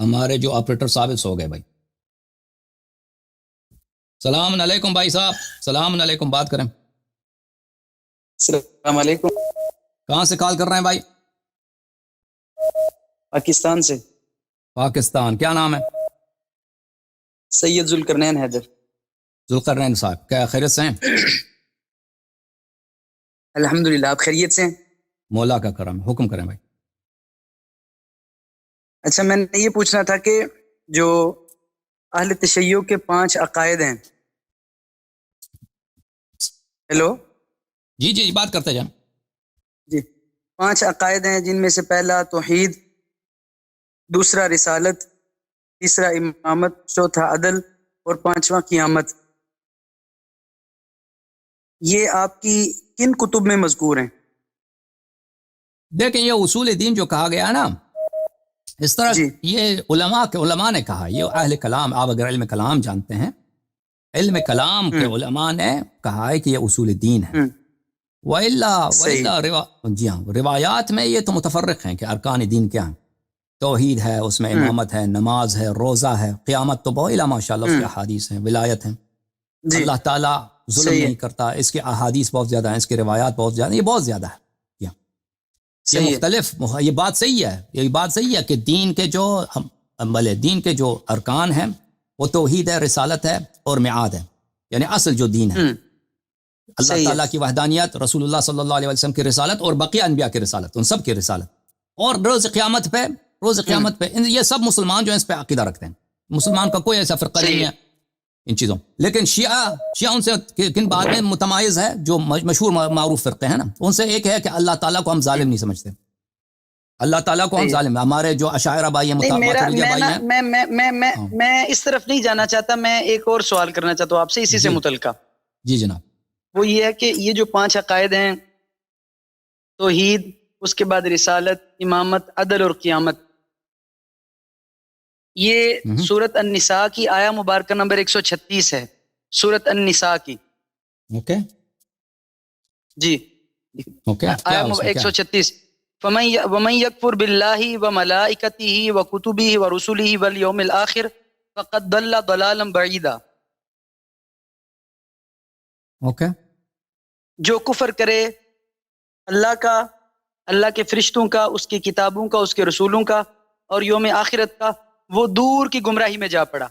ہمارے جو آپریٹر صاحب سو گئے بھائی. سلام علیکم بھائی صاحب, سلام علیکم, بات کریں. السلام علیکم. کہاں سے کال کر رہے ہیں بھائی؟ پاکستان سے. پاکستان. کیا نام ہے؟ سید ذوالقرنین حیدر. ذوالقرنین صاحب, کیا خیریت سے ہیں؟ الحمدللہ, آپ خیریت سے ہیں؟ مولا کا کرم, حکم کریں بھائی. اچھا, میں نے یہ پوچھنا تھا کہ جو اہل تشیع کے 5 عقائد ہیں. ہیلو جی جی بات کرتے جائیں. جی, 5 عقائد ہیں جن میں سے پہلا توحید, دوسرا رسالت, تیسرا امامت, چوتھا عدل اور 5واں قیامت. یہ آپ کی کن کتب میں مذکور ہیں؟ دیکھیں, یہ اصول دین جو کہا گیا ہے نا, اس طرح جی. یہ علماء نے کہا. یہ اہل کلام, آپ اگر علم کلام جانتے ہیں, علم کلام کے علماء نے کہا ہے کہ یہ اصول دین ہے. جی ہاں, روایات میں یہ تو متفرق ہیں کہ ارکان دین کیا ہیں. توحید ہے, اس میں امامت ہے, نماز ہے, روزہ ہے, قیامت تو بہت ماشاءاللہ اس کے احادیث ہیں, ولایت ہیں, جی. اللہ تعالیٰ ظلم نہیں کرتا, اس کے احادیث بہت زیادہ ہیں, اس کے روایات بہت زیادہ ہیں, یہ بہت زیادہ ہے. یہ مختلف, یہ بات صحیح ہے, یہ بات صحیح ہے کہ دین کے جو دین کے جو ارکان ہیں وہ توحید ہے, رسالت ہے اور میعاد ہے, یعنی اصل جو دین ہے. اللہ تعالیٰ کی وحدانیت, رسول اللہ صلی اللہ علیہ وسلم کی رسالت اور بقیہ انبیاء کی رسالت, ان سب کی رسالت, اور روز قیامت پہ یہ سب مسلمان جو ہیں اس پہ عقیدہ رکھتے ہیں. مسلمان کا کوئی ایسا فرقہ نہیں ہے ان چیزوں. لیکن شیعہ ان سے کن بات میں متمایز ہے, جو مشہور معروف فرقے ہیں نا, ان سے ایک ہے کہ اللہ تعالیٰ کو ہم ظالم نہیں سمجھتے. اللہ تعالیٰ کو ہم ظالم, ہمارے جو اشاعرہ بھائی ہیں, ماتریدیہ بھائی ہیں. میں اس طرف نہیں جانا چاہتا, میں ایک اور سوال کرنا چاہتا ہوں آپ سے اسی سے متعلقہ. جی جناب. وہ یہ ہے کہ یہ جو 5 عقائد ہیں, توحید, اس کے بعد رسالت, امامت, عدل اور قیامت, یہ سورۃ النساء کی آیہ مبارکہ نمبر 136 ہے, سورۃ النساء کی. اوکے جی, آیہ 136, وَمَن يَكْفُرْ بِاللَّهِ وَمَلَائِكَتِهِ وَكُتُبِهِ وَرُسُلِهِ وَالْيَوْمِ الْآخِرِ فَقَدْ ضَلَّ ضَلَالًا بَعِيدًا. اوکے, جو کفر کرے اللہ کا, اللہ کے فرشتوں کا, اس کی کتابوں کا, اس کے رسولوں کا اور یوم آخرت کا, وہ دور کی گمراہی میں جا پڑا.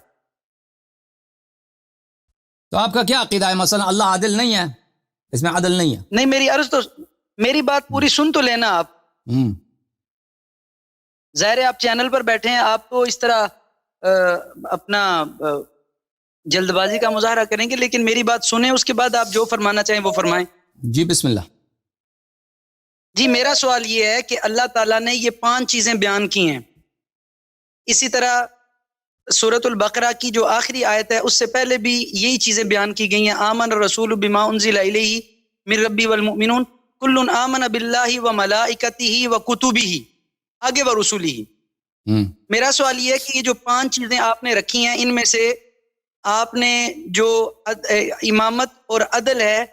تو آپ کا کیا عقیدہ ہے؟ مثلا اللہ عادل نہیں ہے, اس میں عدل نہیں ہے. نہیں, میری عرض تو, میری بات پوری سن تو لینا آپ. ظاہر ہے آپ چینل پر بیٹھے ہیں, آپ تو اس طرح اپنا جلد بازی کا مظاہرہ کریں گے, لیکن میری بات سنیں, اس کے بعد آپ جو فرمانا چاہیں وہ فرمائیں. جی بسم اللہ. جی, میرا سوال یہ ہے کہ اللہ تعالیٰ نے یہ 5 چیزیں بیان کی ہیں. اسی طرح سورۃ البقرہ کی جو آخری آیت ہے اس سے پہلے بھی یہی چیزیں بیان کی گئی ہیں. آمن الرسول بما انزل الیہ من ربی والمؤمنون کل آمن باللہ وملائکتہ وکتبہ آگے ورسلہ. میرا سوال یہ ہے کہ یہ جو 5 چیزیں آپ نے رکھی ہیں, ان میں سے آپ نے جو امامت اور عدل ہے,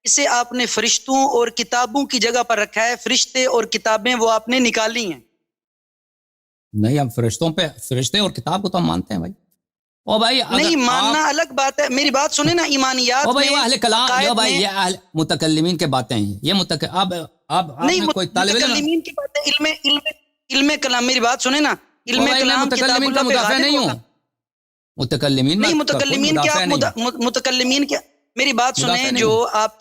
اسے آپ نے فرشتوں اور کتابوں کی جگہ پر رکھا ہے. فرشتے اور کتابیں وہ آپ نے نکالی ہیں. نہیں, ہم فرشتے اور کتاب کو تو ہم مانتے ہیں بھائی. او بھائی, نہیں ماننا الگ بات ہے, میری بات سنیں نا. ایمانیات او بھائی, میں اہل کلام, یہ بھائی یہ اہل متکلمین کے باتیں ہیں, یہ اب نہیں, کوئی طالب علم متکلمین کی باتیں, علم کلام, میری بات سنیں نا. علم کلام کتاب اللہ پہ غالب نہیں ہوگا. ہوں متکلمین نہیں, متکلمین کیا, متکلمین کیا, میری بات سنیں. جو آپ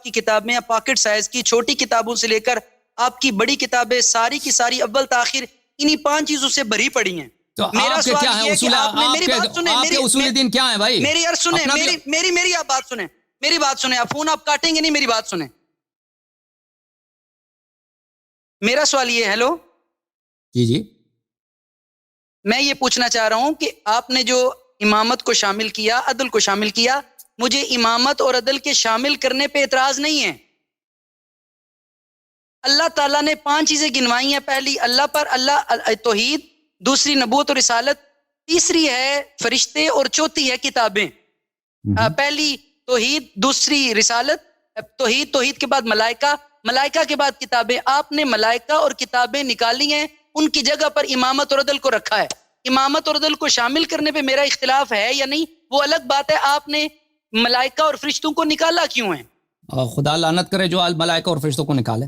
کی کتابیں پاکٹ سائز کی چھوٹی کتابوں سے لے کر آپ کی بڑی کتابیں, ساری کی ساری اول تاخیر انہی 5 چیزوں سے بھری پڑی ہیں. تو میرا آپ کے کیا ہیں اصول, آپ کے اصول دین کیا ہیں بھائی؟ میری عرض سنیں, میری آپ بات سنیں, میری بات سنیں. آپ فون آپ کاٹیں گے نہیں, میری بات سنیں. میرا سوال یہ, ہیلو جی جی, میں یہ پوچھنا چاہ رہا ہوں کہ آپ نے جو امامت کو شامل کیا, عدل کو شامل کیا, مجھے امامت اور عدل کے شامل کرنے پہ اعتراض نہیں ہے. اللہ تعالیٰ نے 5 چیزیں گنوائی ہیں. پہلی اللہ پر, اللہ توحید, دوسری نبوت اور رسالت, تیسری ہے فرشتے اور چوتھی ہے کتابیں. پہلی توحید, دوسری رسالت, توحید کے بعد ملائکہ کے بعد کتابیں. آپ نے ملائکہ اور کتابیں نکالی ہیں ان کی جگہ پر امامت اور عدل کو رکھا ہے. امامت اور عدل کو شامل کرنے پہ میرا اختلاف ہے یا نہیں وہ الگ بات ہے. آپ نے ملائکہ اور فرشتوں کو نکالا کیوں ہے؟ خدا لعنت کرے جو ملائکہ اور فرشتوں کو نکالے.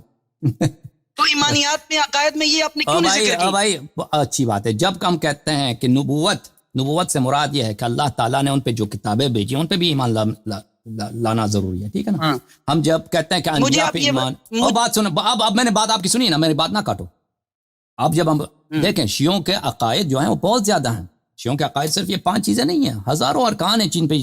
تو ایمانیات میں عقائد میں یہ آپ نے کیوں نہیں ذکر کی؟ بھائی اچھی بات ہے. جب ہم کہتے ہیں کہ نبوت سے مراد یہ ہے کہ اللہ تعالیٰ نے ان پہ جو کتابیں بھیجی ان پہ بھی ایمان لانا ضروری ہے. ٹھیک ہے نا. ہم جب کہتے ہیں کہ انبیاء پہ ایمان، اور بات سنیں، اب میں نے بات آپ کی سنی نا، میری بات نہ کاٹو. اب جب ہم دیکھیں شیعوں کے عقائد جو ہیں وہ بہت زیادہ ہیں. شیعوں کے عقائد صرف یہ 5 چیزیں نہیں ہیں، ہزاروں ارکان ہیں جن پہ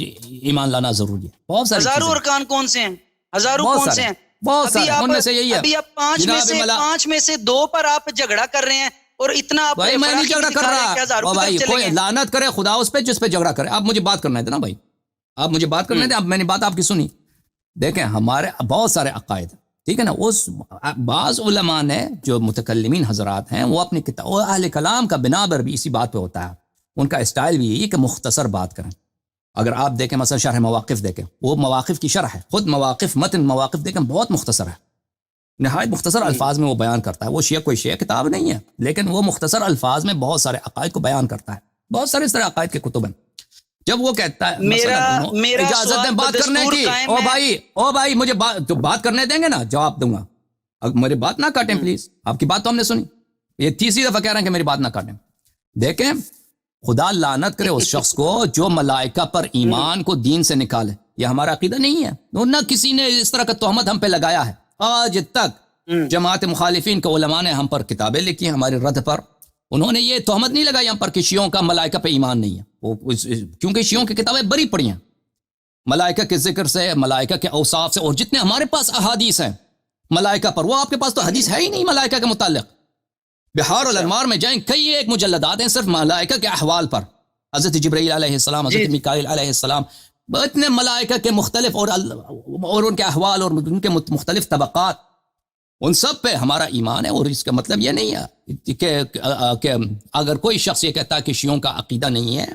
ایمان لانا ضروری ہے. بہت سارے ہزاروں ارکان کون سے ہیں؟ ہزاروں کون سے ہیں؟ بہت سارے. ان میں سے یہی ہے ابھی آپ 5 میں سے 2 پر آپ جھگڑا کر رہے ہیں اور اتنا آپ بھائی میں نہیں جھگڑا کر رہا. بھائی کوئی لعنت کرے خدا اس پہ جس پہ جھگڑا کرے. آپ مجھے بات کرنا ہے نا بھائی، آپ مجھے بات کرنے دیں. اب میں نے بات آپ کی سنی. دیکھیں ہمارے بہت سارے عقائد، ٹھیک ہے نا. اس بعض علماء نے جو متکلمین حضرات ہیں وہ اپنی کتاب، وہ اہل کلام کا بنا پر بھی اسی بات پہ ہوتا ہے. ان کا اسٹائل بھی یہی کہ مختصر بات کریں. اگر آپ دیکھیں مثلا شرح مواقف دیکھیں، وہ مواقف کی شرح ہے. خود متن مواقف دیکھیں بہت مختصر ہے، نہایت مختصر الفاظ میں وہ بیان کرتا ہے. وہ کوئی شیعہ کتاب نہیں ہے، لیکن وہ مختصر الفاظ میں بہت سارے عقائد کو بیان کرتا ہے. بہت سارے اس طرح عقائد کے کتب ہیں. جب وہ کہتا ہے میرا اجازت دیں بات کرنے کی. او بھائی مجھے بات کرنے دیں گے نا، جواب دوں گا. میری بات نہ کاٹیں پلیز. آپ کی بات تو ہم نے سنی، یہ تیسری دفعہ کہہ رہے ہیں کہ میری بات نہ کاٹیں. دیکھیں خدا لعنت کرے اس شخص کو جو ملائکہ پر ایمان کو دین سے نکالے. یہ ہمارا عقیدہ نہیں ہے. نہ کسی نے اس طرح کا تہمت ہم پہ لگایا ہے. آج تک جماعت مخالفین کے علماء نے ہم پر کتابیں لکھی ہیں ہمارے رد پر. انہوں نے یہ تہمت نہیں لگائی ہم پر کہ شیعوں کا ملائکہ پہ ایمان نہیں ہے. کیونکہ شیعوں کی کتابیں بری پڑی ہیں ملائکہ کے ذکر سے، ملائکہ کے اوصاف سے. اور جتنے ہمارے پاس احادیث ہیں ملائکہ پر، وہ آپ کے پاس تو حدیث ہے ہی نہیں ملائکہ کے متعلق. بحار الانوار میں جائیں، کئی ایک مجلدات ہیں صرف ملائکہ کے احوال پر. حضرت جبرائیل علیہ السلام، حضرت میکائیل علیہ السلام، اتنے ملائکہ کے مختلف اور ان کے احوال اور ان کے مختلف طبقات، ان سب پہ ہمارا ایمان ہے. اور اس کا مطلب یہ نہیں ہے کہ اگر کوئی شخص یہ کہتا ہے کہ شیعوں کا عقیدہ نہیں ہے،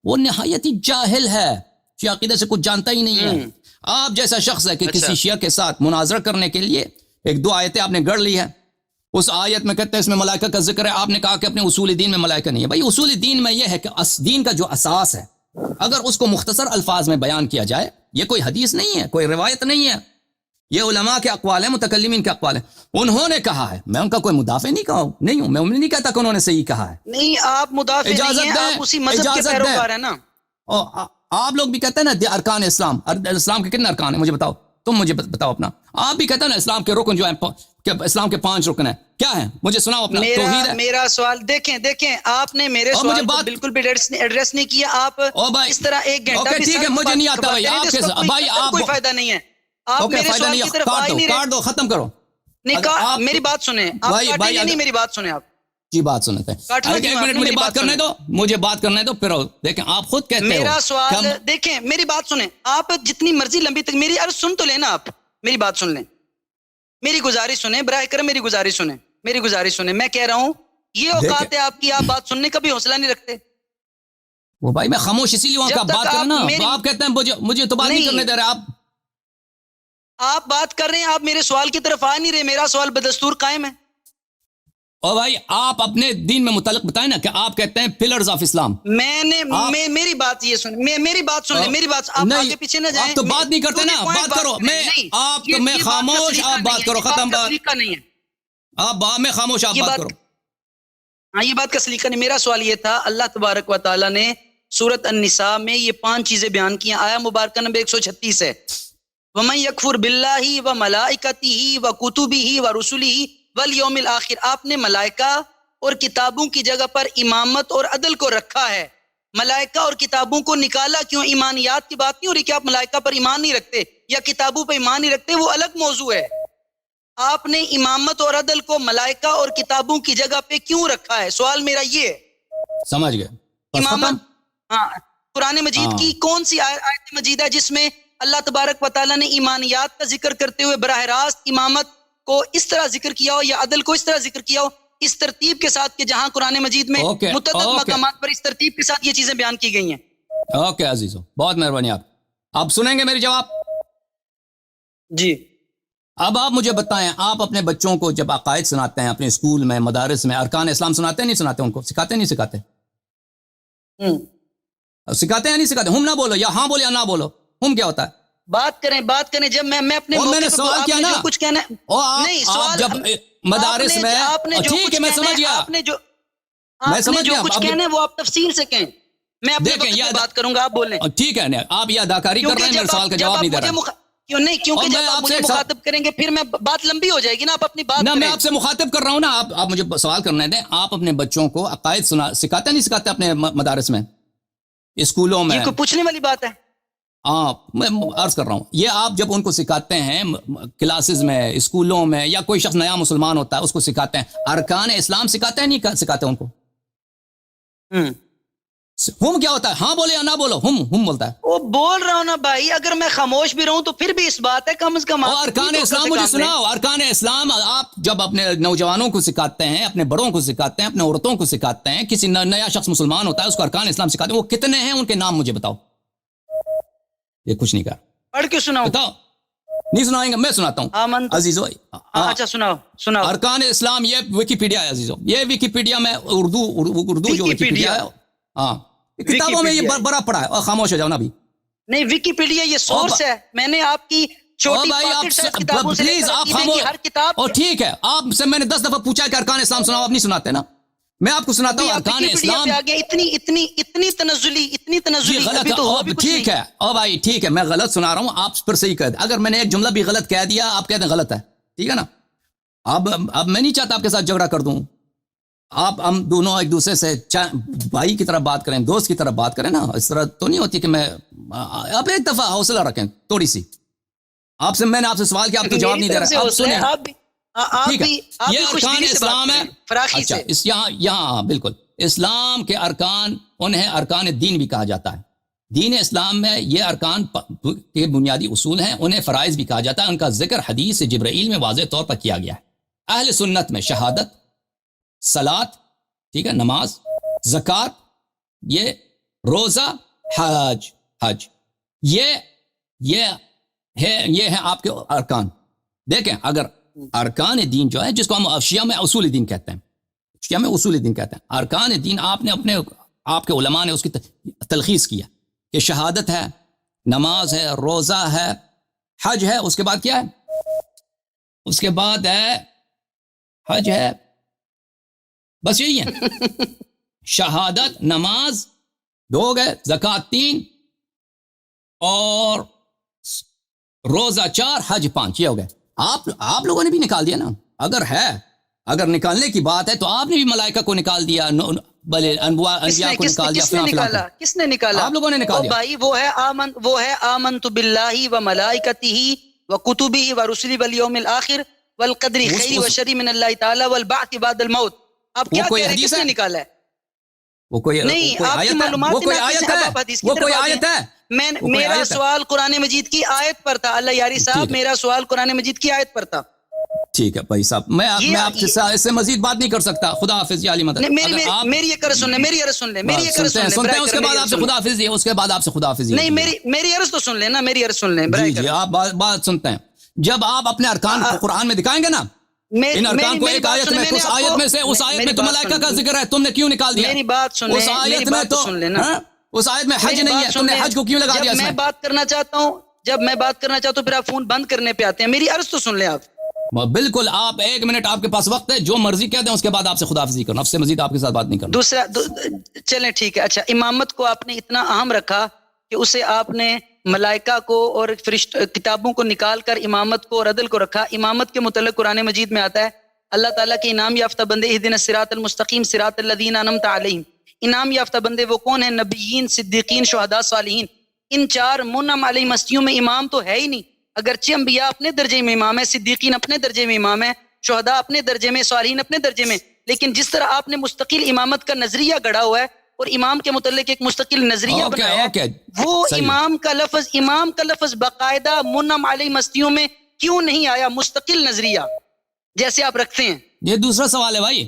وہ نہایت ہی جاہل ہے، شیعہ عقیدہ سے کچھ جانتا ہی نہیں ہے. آپ جیسا شخص ہے کہ کسی شیعہ کے ساتھ مناظرہ کرنے کے لیے 1-2 آیتیں آپ نے گڑھ لی ہے، اس آیت میں کہتے ہیں اس میں ملائکہ کا ذکر ہے، آپ نے کہا کہ اپنے اصول دین میں ملائکہ نہیں ہے. بھائی اصول دین میں یہ ہے کہ دین کا جو اساس ہے اگر اس کو مختصر الفاز میں بیان کیا جائے، یہ کوئی حدیث نہیں ہے، کوئی روایت نہیں ہے، یہ علماء کے اقوال ہیں، متکلمین کے اقوال ہیں. انہوں نے کہا ہے، میں ان کا کوئی مدافع نہیں ہوں، میں نہیں کہتا کہ انہوں نے صحیح کہا ہے. نہیں آپ مدافع نہیں ہیں، آپ اسی مذہب کے پیروکار ہیں نا. آپ لوگ بھی کہتے ہیں نا ارکان اسلام. اسلام کے کتنے ارکان ہیں مجھے بتاؤ، تم مجھے بتاؤ اپنا. آپ بھی کہتے ہیں نا اسلام کے رکن جو ہیں، کہ اسلام کے 5 رکن ہیں، کیا ہیں مجھے سناؤ اپنا. میرا سوال دیکھیں آپ نے میرے سوال کو بالکل بھی ایڈریس نہیں کیا. آپ اس طرح 1 گھنٹہ بھی ٹھیک ہے، مجھے نہیں آتا بھائی، آپ کوئی فائدہ نہیں ہے. آپ میرے سوال کی طرف آ ہی نہیں رہے. کاٹ دو، ختم کرو. نہیں میری بات سنیں آپ. نہیں میری بات سنیں آپ. جی بات سنتے ہیں. 1 منٹ مجھے بات کرنے دو پھر دیکھیں. آپ خود کہتے ہیں میرا سوال دیکھیں، میری بات سنیں. آپ جتنی مرضی لمبی تک میری عرض سن تو لینا. آپ میری بات سن لیں، میری گزارش سنیں براہ کرم، میری گزارش سنیں. میں کہہ رہا ہوں یہ اوقات ہے آپ کی، آپ بات سننے کا بھی حوصلہ نہیں رکھتے. وہ بھائی میں خاموش اسی لیے وہاں بات کرنا. آپ کہتے ہیں مجھے تو بات نہیں کرنے دے رہے. آپ بات کر رہے ہیں، آپ میرے سوال کی طرف آ نہیں رہے. میرا سوال بدستور قائم ہے. اور بھائی آپ اپنے دین میں متعلق بتائیں نا کہ آپ کہتے ہیں پلرز آف اسلام. میری بات یہ سن، میری بات سن لیں. میری بات آپ آگے پیچھے نہ جائیں. آپ تو بات نہیں کرتے نا. بات کرو. میں خاموش، آپ بات کرو. ختم بات. میں خاموش، آپ بات کرو. ہاں یہ بات کا سلیقہ نہیں. میرا سوال یہ تھا، اللہ تبارک و تعالیٰ نے سورۃ النساء میں یہ 5 چیزیں بیان کی ہیں. آیا مبارکہ نمبر 136 ہے، وَمَن يَكْفُرْ بِاللَّهِ وَمَلَائِكَتِهِ وَكُتُبِهِ وَرُسُلِهِ وَالْيَوْمِ الْآخِرِ. آپ نے ملائکہ اور کتابوں کی جگہ پر امامت اور عدل کو رکھا ہے. ملائکہ اور کتابوں کو نکالا کیوں؟ ایمانیات کی بات نہیں ہو رہی کہ آپ ملائکہ پر ایمان نہیں رکھتے یا کتابوں پر ایمان نہیں رکھتے، وہ الگ موضوع ہے. آپ نے امامت اور عدل کو ملائکہ اور کتابوں کی جگہ پہ کیوں رکھا ہے؟ سوال میرا یہ ہے. سمجھ گئے. امامت، قرآن مجید کی کون سی آیت مجید ہے جس میں اللہ تبارک و تعالیٰ نے ایمانیات کا ذکر کرتے ہوئے براہ راست امامت کو اس طرح ذکر کیا ہو یا عدل کو اس طرح ذکر کیا ہو، اس ترتیب کے ساتھ کہ جہاں قرآن مجید میں متعدد مقامات پر اس ترتیب کے ساتھ یہ چیزیں بیان کی گئی ہیں؟ اوکے عزیزو، بہت مہربانی. آپ سنیں گے میری جواب؟ جی. اب آپ مجھے بتائیں، آپ اپنے بچوں کو جب عقائد سناتے ہیں اپنے اسکول میں، مدارس میں، ارکان اسلام سناتے ہیں نہیں سناتے؟ ان کو سکھاتے نہیں سکھاتے؟ سکھاتے ہیں نہیں سکھاتے؟ ہم نہ بولو، یا ہاں بولو یا نہ بولو، ہم کیا ہوتا ہے؟ بات کریں جب میں اپنے میں نے سوال کیا نا، کچھ کہنا نہیں، سوال جب مدارس میں، ٹھیک ہے میں سمجھ گیا، آپ نے جو کچھ کہنا ہے وہ آپ تفصیل سے کہیں، میں اپنے وقت میں بات کروں گا، آپ بولیں۔ ٹھیک ہے، آپ یہ اداکاری کر رہے ہیں، میرے سوال کا جواب نہیں دے رہے۔ کیوں نہیں؟ کیونکہ جب آپ مجھے مخاطب کریں گے پھر میں بات لمبی ہو جائے گی نا، آپ اپنی بات نہ کریں۔ میں آپ سے مخاطب کر رہا ہوں نا، آپ مجھے سوال کرنے دیں۔ آپ اپنے بچوں کو عقائد سکھاتے نہیں سکھاتے اپنے مدارس میں، اسکولوں میں؟ یہ کوئی پوچھنے والی بات ہے؟ میں عرض کر رہا ہوں، یہ آپ جب ان کو سکھاتے ہیں کلاسز میں، اسکولوں میں، یا کوئی شخص نیا مسلمان ہوتا ہے اس کو سکھاتے ہیں، ارکان اسلام سکھاتے ہیں نہیں سکھاتے ان کو؟ ہم کیا ہوتا ہے؟ ہاں بولے یا نہ بولو، ہم بولتا ہے۔ وہ بول رہا ہوں نا بھائی، اگر میں خاموش بھی رہوں تو پھر بھی اس بات ہے، کم از کم ارکان اسلام مجھے سناؤ۔ ارکان اسلام آپ جب اپنے نوجوانوں کو سکھاتے ہیں، اپنے بڑوں کو سکھاتے ہیں، اپنے عورتوں کو سکھاتے ہیں، کسی نیا شخص مسلمان ہوتا ہے اس کو ارکان اسلام سکھاتے ہیں، وہ کتنے ہیں؟ ان کے نام مجھے بتاؤ۔ یہ کچھ نہیں کہا، پڑھ کے سناؤ۔ بتاؤ، نہیں سنائیں گے، میں سناتا ہوں عزیزو۔ اچھا سناؤ۔ ارکان اسلام یہ ویکیپیڈیا ہے عزیزو، یہ ویکیپیڈیا میں اردو جو ویکیپیڈیا ہے، ہاں کتابوں میں یہ بڑا پڑا ہے۔ اور خاموش ہو جاؤ نا ابھی۔ نہیں، ویکیپیڈیا یہ سورس ہے، میں نے آپ کی چھوٹی پاکٹ سائز کتابوں سے لے کر عقیدے کی ہر کتاب۔ اور ٹھیک ہے، آپ سے میں نے 10 دفعہ پوچھا کہ ارکان اسلام سناؤ، آپ نہیں سناتے نا۔ میں آپ کو سناتا ہوں ارکان اسلام۔ اتنی تنزلی غلط ہے، ٹھیک ہے، او بھائی ٹھیک ہے، میں غلط سنا رہا ہوں، آپ پھر صحیح کہہ دیں۔ اگر میں نے ایک جملہ بھی غلط کہہ دیا، آپ کہتے ہیں غلط ہے، ٹھیک ہے نا؟ اب میں نہیں چاہتا آپ کے ساتھ جھگڑا کر دوں، ہم دونوں ایک دوسرے سے بھائی کی طرح بات کریں، دوست کی طرح بات کریں نا۔ اس طرح تو نہیں ہوتی کہ میں، آپ ایک دفعہ حوصلہ رکھیں تھوڑی سی۔ میں نے آپ سے سوال کیا، آپ تو جواب نہیں دے رہے۔ آپ سنیں، ٹھیک ہے، یہ ارکان اسلام ہے۔ اچھا، یہاں بالکل اسلام کے ارکان، انہیں ارکان دین بھی کہا جاتا ہے۔ دین اسلام میں یہ ارکان کے بنیادی اصول ہیں، انہیں فرائض بھی کہا جاتا ہے۔ ان کا ذکر حدیث جبرائیل میں واضح طور پر کیا گیا ہے۔ اہل سنت میں شہادت، صلاۃ، ٹھیک ہے، نماز، زکوٰۃ، یہ روزہ، حج، یہ ہے آپ کے ارکان۔ دیکھیں، اگر ارکان دین جو ہے، جس کو ہم شیعہ میں اصول دین کہتے ہیں، شیعہ میں اصول دین کہتے ہیں، ارکان دین آپ کے علماء نے اس کی تلخیص کیا کہ شہادت ہے، نماز ہے، روزہ ہے، حج ہے، اس کے بعد کیا ہے؟ اس کے بعد ہے حج ہے، بس یہی ہے۔ شہادت، نماز 2 ہو گئے، زکوٰۃ 3، اور روزہ 4، حج 5، یہ ہو گئے۔ آپ لوگوں نے بھی نکال دیا نا۔ اگر نکالنے کی بات ہے تو آپ نے بھی ملائکہ کو نکال دیا، بلے انبیاء کو نکال دیا۔ کس نے نکالا؟ آپ لوگوں نے نکال دیا بھائی۔ وہ ہے آمنت باللہ و ملائکتہ و کتبہ و رسلہ والیوم الآخر والقدر خیر و شر من اللہ تعالی والبعث بعد الموت۔ آپ کیا کہہ رہے ہیں؟ کس نے نکالا ہے؟ وہ کوئی آیت ہے؟ میرا سوال قرآن مجید کی آیت پر تھا، اللہ یاری صاحب، میرا سوال قرآن مجید کی آیت پر تھا۔ ٹھیک ہے بھائی صاحب، میں آپ کے ساتھ اس سے مزید بات نہیں کر سکتا۔ خدا حافظ، یا علی مدد۔ میری ایک عرض سن لیں، میری عرض سن لیں، میری ایک عرض سن لیں، اس کے بعد آپ سے خدا حافظ، اس کے بعد آپ سے خدا حافظ۔ نہیں، میری عرض تو سن لیں نا، میری عرض سن لیں۔ جی، آپ بات سنتے ہیں۔ جب آپ اپنے ارکان کو قرآن میں دکھائیں گے نا، ان ارکان کو ایک آیت میں، اس آیت میں تو ملائکہ کا ذکر ہے، تم نے کیوں نکال دیا؟ میری بات سن لیں، اس آیت میں تو اس آیت میں حج نہیں ہے، تم نے حج کو کیوں لگا دیا اس میں؟ جب میں بات کرنا چاہتا ہوں پھر آپ فون بند کرنے پہ آتے ہیں۔ میری عرض تو سن لیں آپ۔ بالکل، آپ 1 منٹ آپ کے پاس وقت ہے، جو مرضی کہہ دیں، اس کے بعد آپ سے خداحافظی کرنا، اس سے مزید آپ کے ساتھ بات نہیں کرنا۔ دوسرا چلیں ٹھیک ہے۔ اچھا، امامت کو آپ نے اتنا اہم رکھا کہ اسے آپ نے ملائکہ کو اور کتابوں کو نکال کر امامت کو اور عدل کو رکھا۔ امامت کے متعلق قرآن مجید میں آتا ہے، اللہ تعالیٰ کے انعام یافتہ بندے اہدنا الصراط المستقیم صراط الذین انعمت علیہم۔ انعام یافتہ بندے وہ کون ہیں؟ نبیین، صدیقین، شہداء، صالحین۔ ان 4 منعم علیہم ہستیوں میں امام تو ہے ہی نہیں، اگرچہ انبیاء اپنے درجے میں امام ہے، صدیقین اپنے درجے میں امام ہے، شہداء اپنے درجے میں، صالحین اپنے درجے میں، لیکن جس طرح آپ نے مستقل امامت کا نظریہ گڑھا ہوا ہے اور امام کے متعلق ایک مستقل نظریہ بنایا ہے، وہ امام کا لفظ باقاعدہ منعم علیہم ہستیوں میں کیوں نہیں آیا؟ مستقل نظریہ جیسے آپ رکھتے ہیں۔ یہ دوسرا سوال ہے بھائی،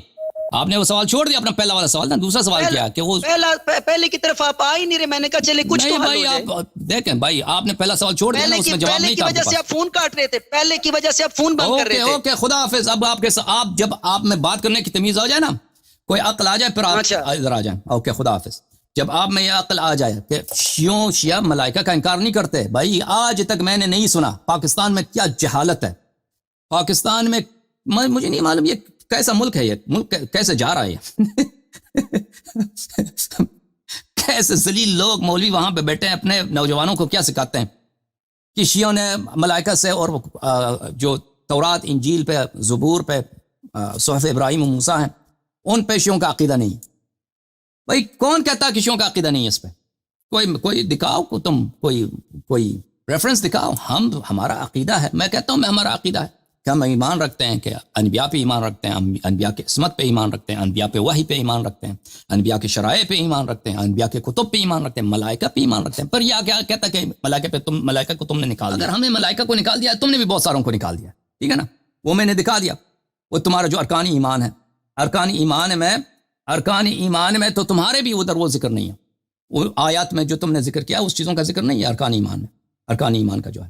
آپ نے وہ سوال چھوڑ دیا اپنا پہلا والا سوال نا. دوسرا سوال کیا کہ وہ پہلے کی طرف آپ آ ہی نہیں رہے. میں نے کہا چلے کچھ تو حل بھائی ہو جائے. آپ دیکھیں بھائی آپ نے پہلا سوال چھوڑ دیا نا, اس میں جواب پہلے نہیں کی تھا وجہ سے آپ فون کاٹ رہے تھے. پہلے کی وجہ سے آپ فون بند کر رہے تھے. اوکے خدا حافظ. اب آپ جب آپ میں بات کرنے کی تمیز آ جائے نا, کوئی عقل آ جائے پھر آپ ادھر آ جائیں. اوکے خدا حافظ. جب آپ میں یہ عقل آ جائے کہ شیعہ ملائکہ کا انکار نہیں کرتے. بھائی آج تک میں نے نہیں سنا پاکستان میں کیا جہالت ہے. پاکستان میں مجھے نہیں معلوم یہ کیسا ملک ہے, یہ ملک کیسے جا رہا ہے. کیسے ذلیل لوگ مولوی وہاں پہ بیٹھے ہیں, اپنے نوجوانوں کو کیا سکھاتے ہیں کہ شیعوں نے ملائکہ سے اور جو تورات انجیل پہ زبور پہ صحف ابراہیم و موسیٰ ہیں ان پہ شیعوں کا عقیدہ نہیں. بھائی کون کہتا کہ شیعوں کا عقیدہ نہیں ہے اس پہ؟ کوئی دکھاؤ کو تم کوئی ریفرنس دکھاؤ. ہمارا عقیدہ ہے, میں کہتا ہوں ہمارا عقیدہ ہے کہ ہم ایمان رکھتے ہیں کہ انبیاء پہ ایمان رکھتے ہیں, انبیاء کے عصمت پہ ایمان رکھتے ہیں, انبیاء پہ وحی پہ ایمان رکھتے ہیں, انبیاء کے شرائع پہ ایمان رکھتے ہیں, انبیاء کے کتب پہ ایمان رکھتے ہیں, ملائکہ پہ ایمان رکھتے ہیں. پر یہ کیا کہتا کہ ملائکہ کو تم نے نکال دیا. اگر ہمیں ملائکہ کو نکال دیا, تم نے بھی بہت ساروں کو نکال دیا, ٹھیک ہے نا. وہ میں نے دکھا دیا, وہ تمہارا جو ارکان ایمان ہے, ارکان ایمان میں تو تمہارے بھی ادھر وہ ذکر نہیں ہے. وہ آیات میں جو تم نے ذکر کیا اس چیزوں کا ذکر نہیں ہے ارکان ایمان میں, ارکان ایمان کا جو ہے.